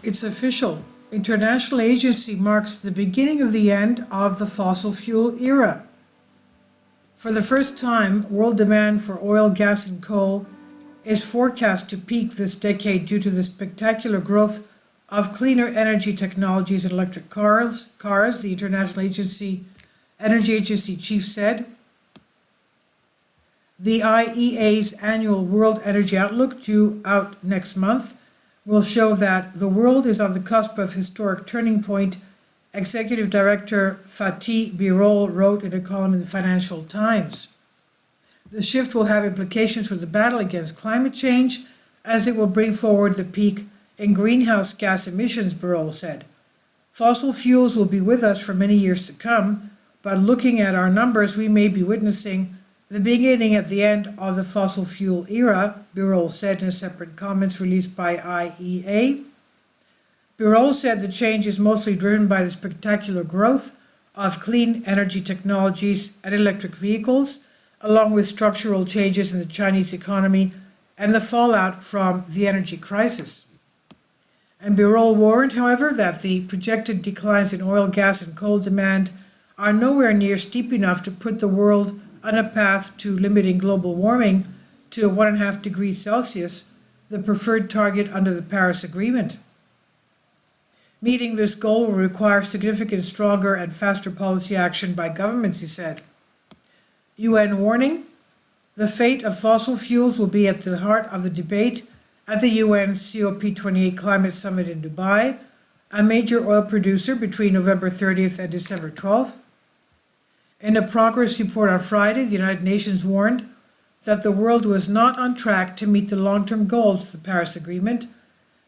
It's official. International agency marks the beginning of the end of the fossil fuel era. For the first time, world demand for oil, gas, and coal is forecast to peak this decade due to the spectacular growth of cleaner energy technologies and electric cars, the International Energy Agency chief said. The IEA's annual World Energy Outlook, due out next month, will show that the world is on the cusp of historic turning point, Executive Director Fatih Birol wrote in a column in the Financial Times. The shift will have implications for the battle against climate change, as it will bring forward the peak in greenhouse gas emissions, Birol said. Fossil fuels will be with us for many years to come, but looking at our numbers, we may be witnessing the beginning at the end of the fossil fuel era, Birol said in separate comments released by IEA. Birol said the change is mostly driven by the spectacular growth of clean energy technologies and electric vehicles, along with structural changes in the Chinese economy and the fallout from the energy crisis. And Birol warned, however, that the projected declines in oil, gas, and coal demand are nowhere near steep enough to put the world on a path to limiting global warming to 1.5 degrees Celsius, the preferred target under the Paris Agreement. Meeting this goal will require significant, stronger, and faster policy action by governments, he said. UN warning: the fate of fossil fuels will be at the heart of the debate at the UN COP28 Climate Summit in Dubai, a major oil producer, between November 30th and December 12th. In a progress report on Friday, the United Nations warned that the world was not on track to meet the long-term goals of the Paris Agreement.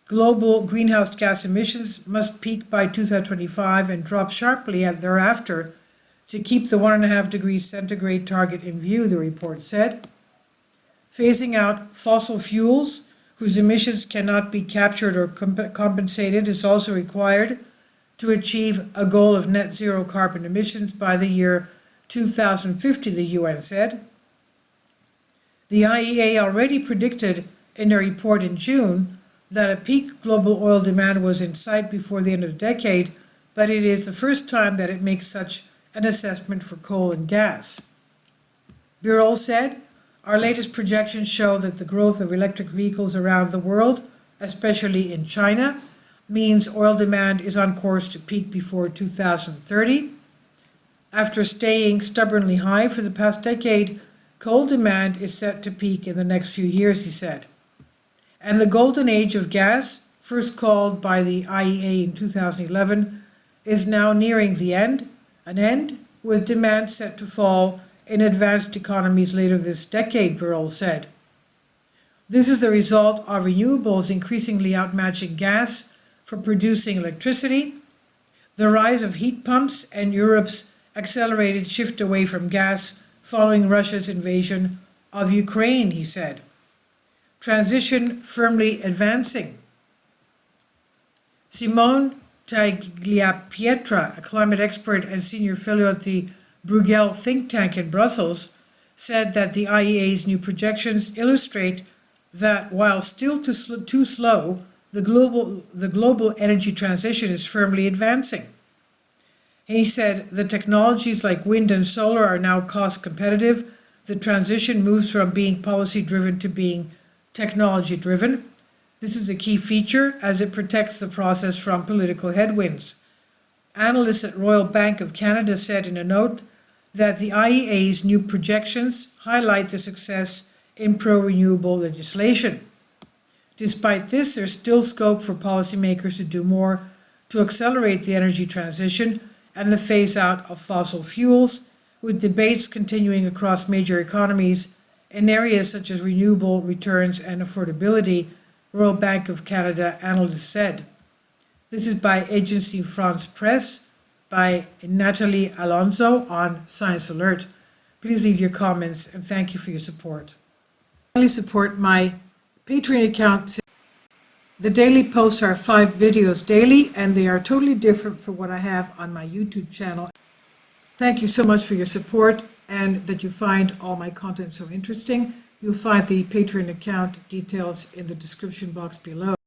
Global greenhouse gas emissions must peak by 2025 and drop sharply thereafter to keep the 1.5 degrees centigrade target in view, the report said. Phasing out fossil fuels, whose emissions cannot be captured or compensated, is also required to achieve a goal of net zero carbon emissions by the year 2050, the UN said. The IEA already predicted in a report in June that a peak global oil demand was in sight before the end of the decade, but it is the first time that it makes such an assessment for coal and gas. Birol said, our latest projections show that the growth of electric vehicles around the world, especially in China, means oil demand is on course to peak before 2030. After staying stubbornly high for the past decade, coal demand is set to peak in the next few years, he said. And the golden age of gas, first called by the IEA in 2011, is now nearing an end with demand set to fall in advanced economies later this decade, Birol said. This is the result of renewables increasingly outmatching gas for producing electricity, the rise of heat pumps, and Europe's accelerated shift away from gas following Russia's invasion of Ukraine, he said. Transition firmly advancing. Simone Tagliapietra, a climate expert and senior fellow at the Bruegel think tank in Brussels, said that the IEA's new projections illustrate that while still too slow, the global energy transition is firmly advancing. He said the technologies like wind and solar are now cost competitive. The transition moves from being policy driven to being technology driven. This is a key feature as it protects the process from political headwinds. Analysts at Royal Bank of Canada said in a note that the IEA's new projections highlight the success in pro-renewable legislation. Despite this, there's still scope for policymakers to do more to accelerate the energy transition and the phase out of fossil fuels, with debates continuing across major economies in areas such as renewable returns and affordability, Royal Bank of Canada analysts said. This is by Agency France Presse, by Natalie Alonso on Science Alert. Please leave your comments and thank you for your support. Please support my Patreon account. The daily posts are 5 videos daily, and they are totally different from what I have on my YouTube channel. Thank you so much for your support and that you find all my content so interesting. You'll find the Patreon account details in the description box below.